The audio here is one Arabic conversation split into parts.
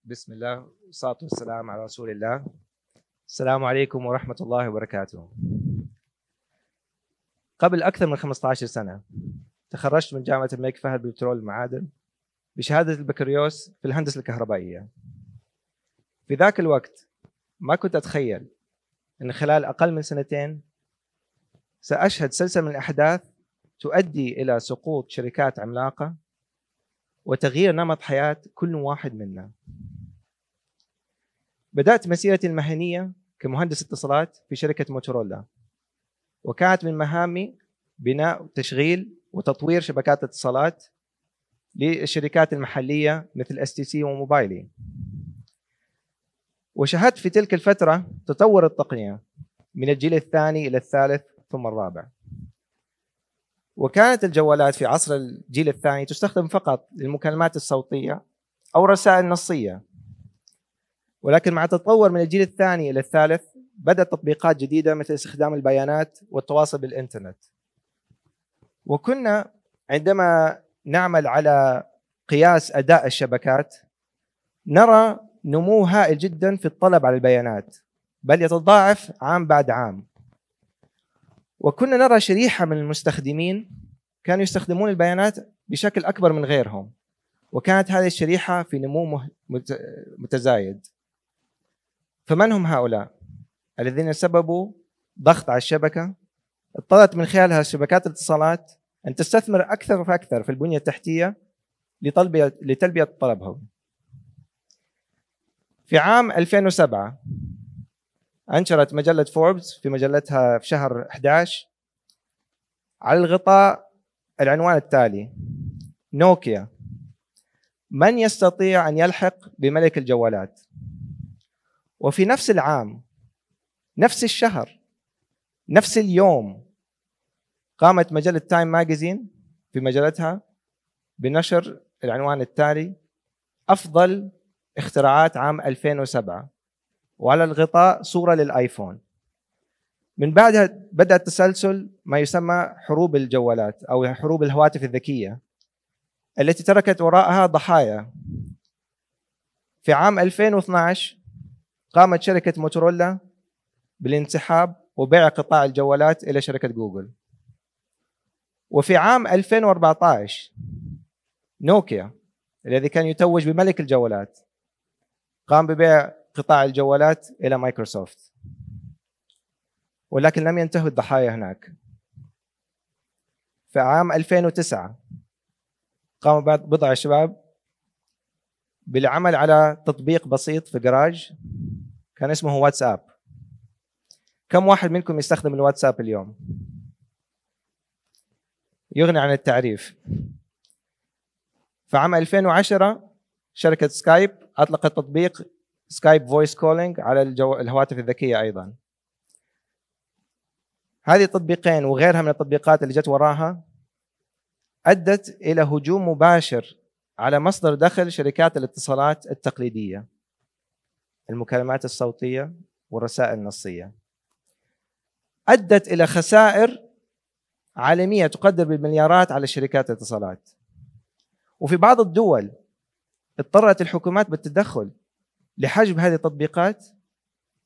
بسم الله والصلاة والسلام على رسول الله. السلام عليكم ورحمة الله وبركاته. قبل أكثر من 15 سنة تخرجت من جامعة الملك فهد بالبترول والمعادن بشهادة البكالوريوس في الهندسة الكهربائية. في ذاك الوقت ما كنت أتخيل أن خلال أقل من سنتين سأشهد سلسلة من الأحداث تؤدي إلى سقوط شركات عملاقة وتغيير نمط حياة كل واحد منا. بدأت مسيرتي المهنية كمهندس اتصالات في شركة موتورولا، وكانت من مهامي بناء وتشغيل وتطوير شبكات اتصالات للشركات المحلية مثل STC وموبايلي. وشاهدت في تلك الفترة تطور التقنية من الجيل الثاني إلى الثالث ثم الرابع، وكانت الجوالات في عصر الجيل الثاني تستخدم فقط للمكالمات الصوتية أو رسائل نصية، ولكن مع التطور من الجيل الثاني إلى الثالث بدأت تطبيقات جديدة مثل استخدام البيانات والتواصل بالإنترنت. وكنا عندما نعمل على قياس أداء الشبكات نرى نمو هائل جدا في الطلب على البيانات، بل يتضاعف عام بعد عام. وكنا نرى شريحة من المستخدمين كانوا يستخدمون البيانات بشكل أكبر من غيرهم، وكانت هذه الشريحة في نمو متزايد. فمن هم هؤلاء الذين سببوا ضغط على الشبكة؟ اضطرت من خلالها شبكات الاتصالات أن تستثمر أكثر فأكثر في البنية التحتية لتلبية طلبهم. في عام 2007 أنشرت مجلة فوربس في مجلتها في شهر 11 على الغطاء العنوان التالي: نوكيا، من يستطيع أن يلحق بملك الجوالات؟ وفي نفس العام، نفس الشهر، نفس اليوم، قامت مجلة تايم ماجازين في مجلتها بنشر العنوان التالي: أفضل اختراعات عام 2007، وعلى الغطاء صورة للآيفون. من بعدها بدأ تسلسل ما يسمى حروب الجوالات أو حروب الهواتف الذكية التي تركت وراءها ضحايا. في عام 2012 قامت شركة موتورولا بالانسحاب وبيع قطاع الجوالات إلى شركة جوجل. وفي عام 2014 نوكيا الذي كان يتوج بملك الجوالات قام ببيع قطاع الجوالات إلى مايكروسوفت. ولكن لم ينتهوا الضحايا هناك. في عام 2009 قام بضع شباب بالعمل على تطبيق بسيط في جراج كان اسمه واتساب. كم واحد منكم يستخدم الواتساب اليوم؟ يغني عن التعريف. في عام 2010 شركة سكايب أطلقت تطبيق سكايب فويس كولينج على الهواتف الذكية أيضا. هذه التطبيقين وغيرها من التطبيقات اللي جت وراها أدت إلى هجوم مباشر على مصدر دخل شركات الاتصالات التقليدية، المكالمات الصوتية والرسائل النصية. أدت إلى خسائر عالمية تقدر بالمليارات على شركات الاتصالات. وفي بعض الدول اضطرت الحكومات بالتدخل لحجب هذه التطبيقات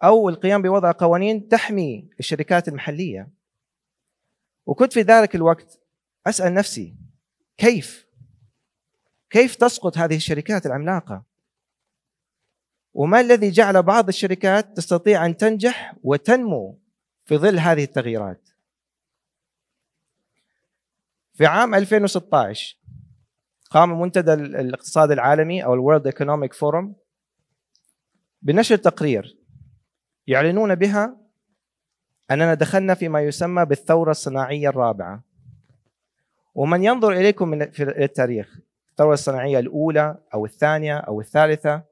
أو القيام بوضع قوانين تحمي الشركات المحلية. وكنت في ذلك الوقت أسأل نفسي كيف تسقط هذه الشركات العملاقة؟ وما الذي جعل بعض الشركات تستطيع أن تنجح وتنمو في ظل هذه التغييرات؟ في عام 2016 قام منتدى الاقتصاد العالمي أو الورلد ايكونوميك فورم بنشر تقرير يعلنون بها أننا دخلنا فيما يسمى بالثورة الصناعية الرابعة. ومن ينظر إليكم من التاريخ، الثورة الصناعية الأولى أو الثانية أو الثالثة،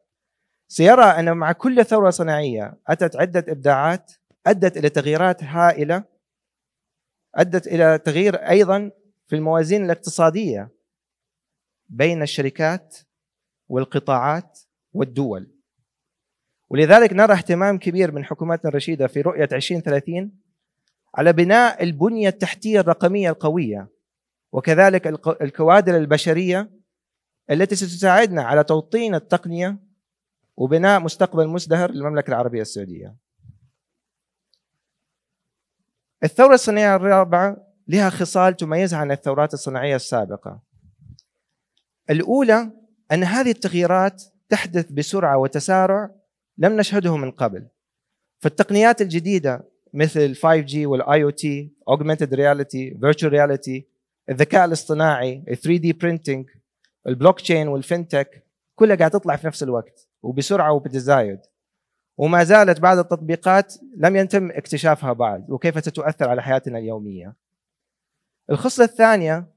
سيرى أن مع كل ثورة صناعية أتت عدة إبداعات أدت إلى تغييرات هائلة، أدت إلى تغيير أيضا في الموازين الاقتصادية بين الشركات والقطاعات والدول. ولذلك نرى اهتمام كبير من حكومتنا الرشيدة في رؤية 2030 على بناء البنية التحتية الرقمية القوية، وكذلك الكوادر البشرية التي ستساعدنا على توطين التقنية وبناء مستقبل مزدهر للمملكة العربية السعودية. الثورة الصناعية الرابعة لها خصال تميزها عن الثورات الصناعية السابقة. الأولى أن هذه التغييرات تحدث بسرعة وتسارع لم نشهده من قبل. فالتقنيات الجديدة مثل ال 5G وال IoT Augmented Reality Virtual Reality الذكاء الاصطناعي ال 3D Printing البلوك تشين والفinTech كلها قاعد تطلع في نفس الوقت وبسرعة وبتزايد، وما زالت بعض التطبيقات لم يتم اكتشافها بعد وكيف ستؤثر على حياتنا اليومية. الخصلة الثانية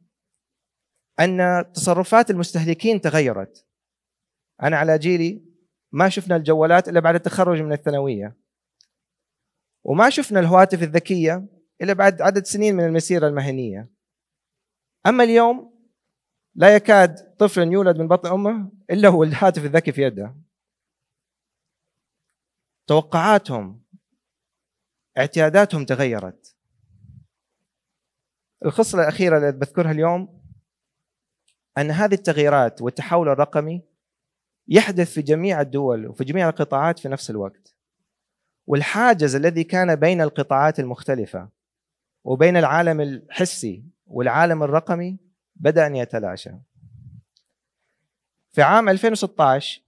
أن تصرفات المستهلكين تغيرت. أنا على جيلي ما شفنا الجوالات إلا بعد التخرج من الثانوية، وما شفنا الهواتف الذكية إلا بعد عدد سنين من المسيرة المهنية. أما اليوم لا يكاد طفل يولد من بطن أمه إلا هو الهاتف الذكي في يده. توقعاتهم اعتياداتهم تغيرت. الخصلة الأخيرة اللي بذكرها اليوم أن هذه التغييرات والتحول الرقمي يحدث في جميع الدول وفي جميع القطاعات في نفس الوقت، والحاجز الذي كان بين القطاعات المختلفة وبين العالم الحسي والعالم الرقمي بدأ أن يتلاشى. في عام 2016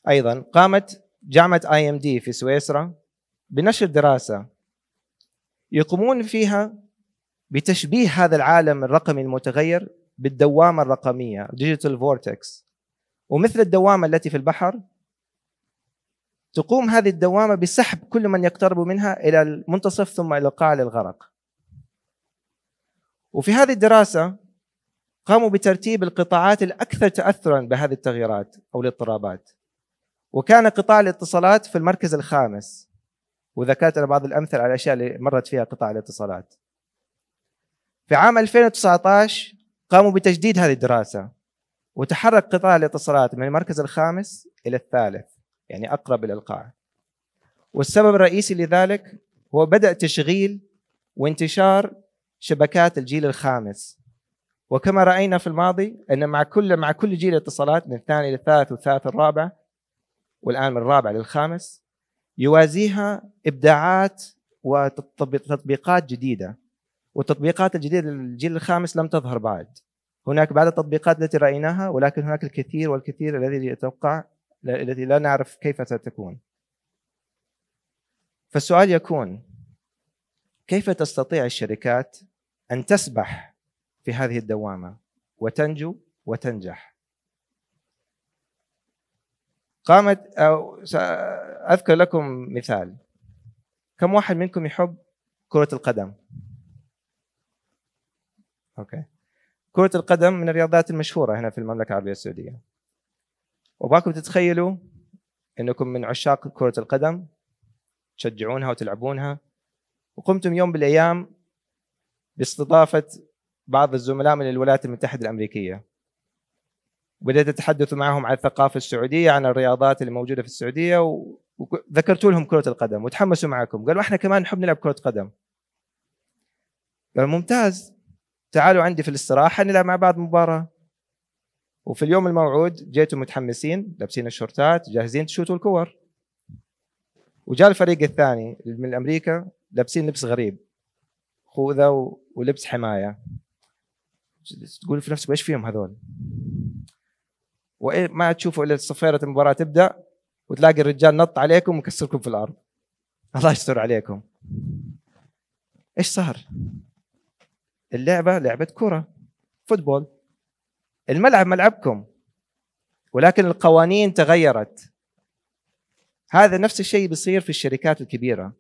أيضا قامت جامعة IMD في سويسرا بنشر دراسة يقومون فيها بتشبيه هذا العالم الرقمي المتغير بالدوامة الرقمية Digital Vortex. ومثل الدوامة التي في البحر تقوم هذه الدوامة بسحب كل من يقترب منها إلى المنتصف ثم إلى القاع للغرق. وفي هذه الدراسة قاموا بترتيب القطاعات الأكثر تأثراً بهذه التغييرات أو الاضطرابات، وكان قطاع الاتصالات في المركز الخامس، وذكرت أنا بعض الأمثلة على الأشياء اللي مرت فيها قطاع الاتصالات. في عام 2019 قاموا بتجديد هذه الدراسة وتحرك قطاع الاتصالات من المركز الخامس إلى الثالث، يعني أقرب إلى القاع. والسبب الرئيسي لذلك هو بدأ تشغيل وانتشار شبكات الجيل الخامس. وكما رأينا في الماضي أن مع كل جيل اتصالات من الثاني إلى الثالث والثالث الرابع والآن من الرابع للخامس يوازيها إبداعات وتطبيقات جديدة، والتطبيقات الجديدة للجيل الخامس لم تظهر بعد. هناك بعض التطبيقات التي رأيناها، ولكن هناك الكثير والكثير الذي يتوقع التي لا نعرف كيف ستكون. فالسؤال يكون: كيف تستطيع الشركات أن تسبح في هذه الدوامة وتنجو وتنجح؟ قامت أذكر لكم مثال. كم واحد منكم يحب كرة القدم؟ أوكي. كرة القدم من الرياضات المشهورة هنا في المملكة العربية السعودية، وباكم تتخيلوا أنكم من عشاق كرة القدم تشجعونها وتلعبونها، وقمتم يوم بالأيام باستضافة بعض الزملاء من الولايات المتحدة الأمريكية، وبدأت تتحدثوا معهم عن الثقافة السعودية، عن الرياضات اللي موجودة في السعودية، وذكرتوا لهم كرة القدم وتحمسوا معكم. قالوا احنا كمان نحب نلعب كرة قدم. قالوا ممتاز، تعالوا عندي في الاستراحة نلعب مع بعض مباراة. وفي اليوم الموعود جيتوا متحمسين لابسين الشورتات جاهزين تشوتوا الكور، وجاء الفريق الثاني من أمريكا لابسين لبس غريب، خوذة ولبس حماية. تقول في نفسك ايش فيهم هذول؟ وما تشوفوا الا صفيرة المباراة تبدأ وتلاقي الرجال نط عليكم ومكسركم في الأرض. الله يستر عليكم. ايش صار؟ اللعبة لعبة كرة، فوتبول، الملعب ملعبكم، ولكن القوانين تغيرت. هذا نفس الشيء بيصير في الشركات الكبيرة.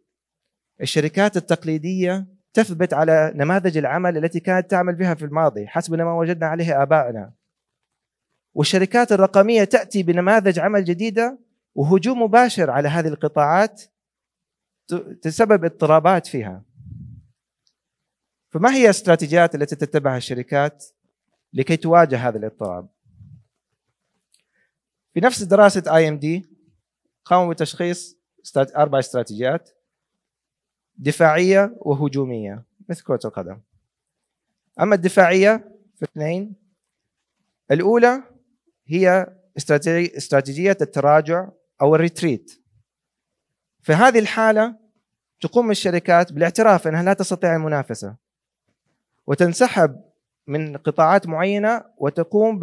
الشركات التقليدية تثبت على نماذج العمل التي كانت تعمل بها في الماضي حسب ما وجدنا عليه آبائنا، والشركات الرقمية تأتي بنماذج عمل جديدة وهجوم مباشر على هذه القطاعات تسبب اضطرابات فيها. فما هي الاستراتيجيات التي تتبعها الشركات لكي تواجه هذا الاضطراب؟ في نفس دراسة IMD قاموا بتشخيص 4 استراتيجيات: دفاعية وهجومية مثل كرة القدم. أما الدفاعية في 2، الأولى هي استراتيجية التراجع أو الريتريت. في هذه الحالة تقوم الشركات بالاعتراف أنها لا تستطيع المنافسة وتنسحب من قطاعات معينة وتقوم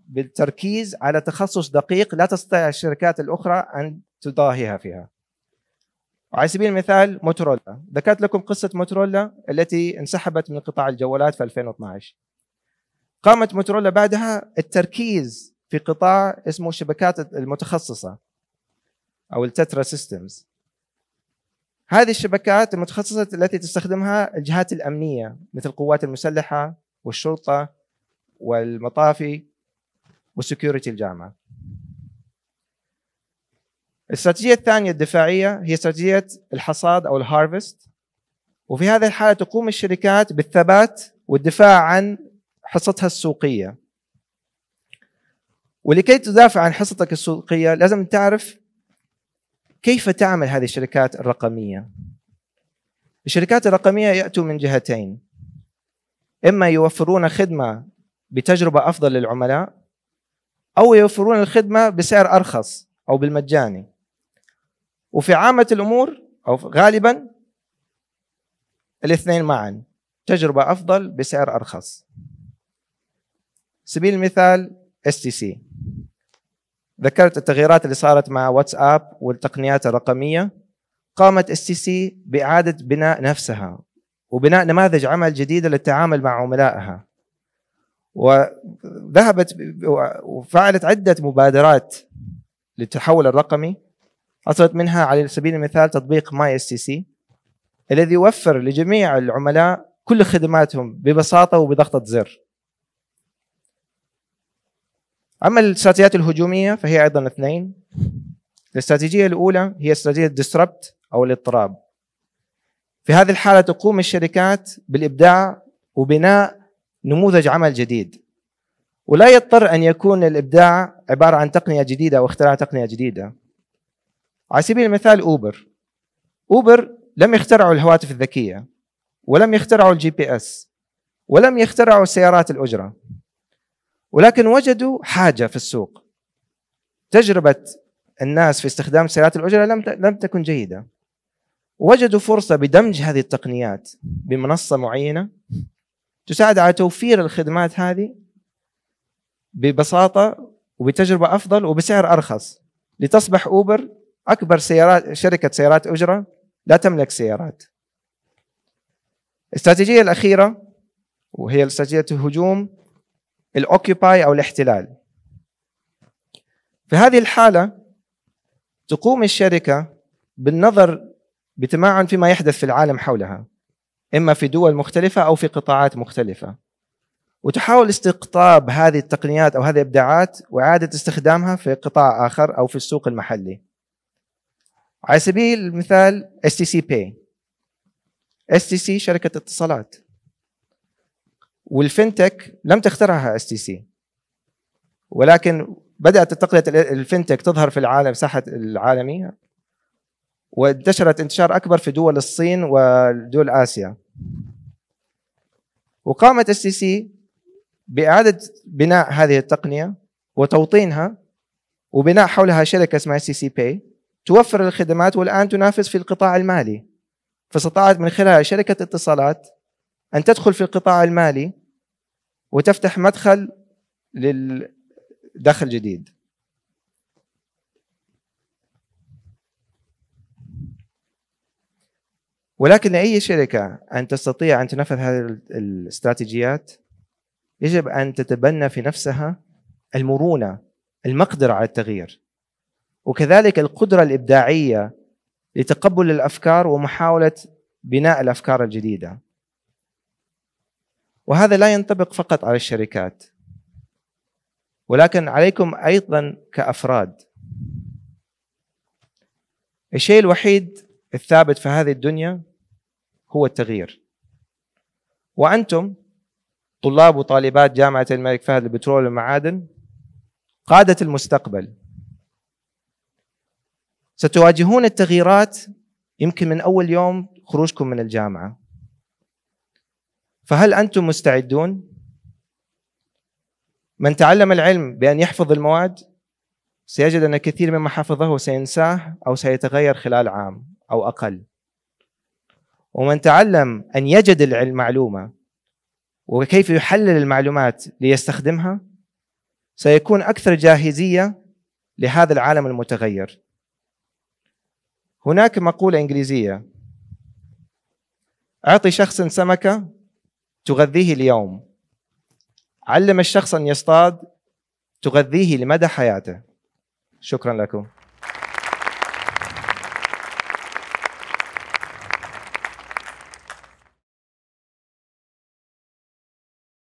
بالتركيز على تخصص دقيق لا تستطيع الشركات الأخرى أن تضاهيها فيها. على سبيل المثال موتورولا، ذكرت لكم قصة موتورولا التي انسحبت من قطاع الجوالات في 2012. قامت موتورولا بعدها التركيز في قطاع اسمه الشبكات المتخصصة أو التترا سيستمز. هذه الشبكات المتخصصة التي تستخدمها الجهات الأمنية مثل القوات المسلحة والشرطة والمطافي والسكيورتي الجامعة. الاستراتيجية الثانية الدفاعية هي استراتيجية الحصاد أو الهارفست، وفي هذه الحالة تقوم الشركات بالثبات والدفاع عن حصتها السوقية. ولكي تدافع عن حصتك السوقية لازم تعرف كيف تعمل هذه الشركات الرقمية. الشركات الرقمية يأتوا من جهتين، إما يوفرون خدمة بتجربة أفضل للعملاء أو يوفرون الخدمة بسعر أرخص أو بالمجاني. وفي عامة الأمور أو غالبا الاثنين معا، تجربة أفضل بسعر أرخص. سبيل المثال STC، ذكرت التغييرات اللي صارت مع واتساب والتقنيات الرقمية. قامت STC بإعادة بناء نفسها وبناء نماذج عمل جديدة للتعامل مع عملائها، وذهبت وفعلت عدة مبادرات للتحول الرقمي. حصلت منها على سبيل المثال تطبيق ماي STC الذي يوفر لجميع العملاء كل خدماتهم ببساطة وبضغطة زر. أما الاستراتيجيات الهجومية فهي أيضا اثنين. الاستراتيجية الأولى هي استراتيجية disrupt أو الاضطراب. في هذه الحالة تقوم الشركات بالإبداع وبناء نموذج عمل جديد، ولا يضطر أن يكون الإبداع عبارة عن تقنية جديدة أو اختراع تقنية جديدة. على سبيل المثال أوبر لم يخترعوا الهواتف الذكية، ولم يخترعوا الGPS، ولم يخترعوا سيارات الأجرة، ولكن وجدوا حاجة في السوق. تجربة الناس في استخدام سيارات الأجرة لم تكن جيدة. وجدوا فرصة بدمج هذه التقنيات بمنصة معينة تساعد على توفير الخدمات هذه ببساطة وبتجربة أفضل وبسعر أرخص، لتصبح أوبر أكبر شركة سيارات أجرة لا تملك سيارات. الاستراتيجية الأخيرة وهي الاستراتيجية الهجوم، الأوكيباي أو الاحتلال. في هذه الحالة تقوم الشركة بالنظر بتمعن فيما يحدث في العالم حولها، إما في دول مختلفة أو في قطاعات مختلفة، وتحاول استقطاب هذه التقنيات أو هذه الإبداعات وإعادة استخدامها في قطاع آخر أو في السوق المحلي. على سبيل المثال STC Pay. STC شركة اتصالات، والفinTech لم تخترعها STC، ولكن بدأت تقنية الفinTech تظهر في العالم ساحة العالمية، وانتشرت انتشار أكبر في دول الصين ودول آسيا. وقامت STC بإعادة بناء هذه التقنية وتوطينها وبناء حولها شركة اسمها STC Pay توفر الخدمات، والآن تنافس في القطاع المالي. فاستطاعت من خلال شركة اتصالات أن تدخل في القطاع المالي وتفتح مدخل للدخل جديد. ولكن لأي شركة أن تستطيع أن تنفذ هذه الاستراتيجيات يجب أن تتبنى في نفسها المرونة، المقدرة على التغيير، وكذلك القدرة الإبداعية لتقبل الأفكار ومحاولة بناء الأفكار الجديدة. وهذا لا ينطبق فقط على الشركات، ولكن عليكم أيضا كأفراد. الشيء الوحيد الثابت في هذه الدنيا هو التغيير، وأنتم طلاب وطالبات جامعة الملك فهد للبترول والمعادن قادة المستقبل. ستواجهون التغييرات يمكن من أول يوم خروجكم من الجامعة. فهل أنتم مستعدون؟ من تعلم العلم بأن يحفظ المواد سيجد أن كثير مما حفظه سينساه أو سيتغير خلال عام أو أقل. ومن تعلم أن يجد المعلومة وكيف يحلل المعلومات ليستخدمها سيكون أكثر جاهزية لهذا العالم المتغير. هناك مقولة إنجليزية: أعطي شخص سمكة تغذيه اليوم، علم الشخص أن يصطاد تغذيه لمدى حياته. شكرا لكم.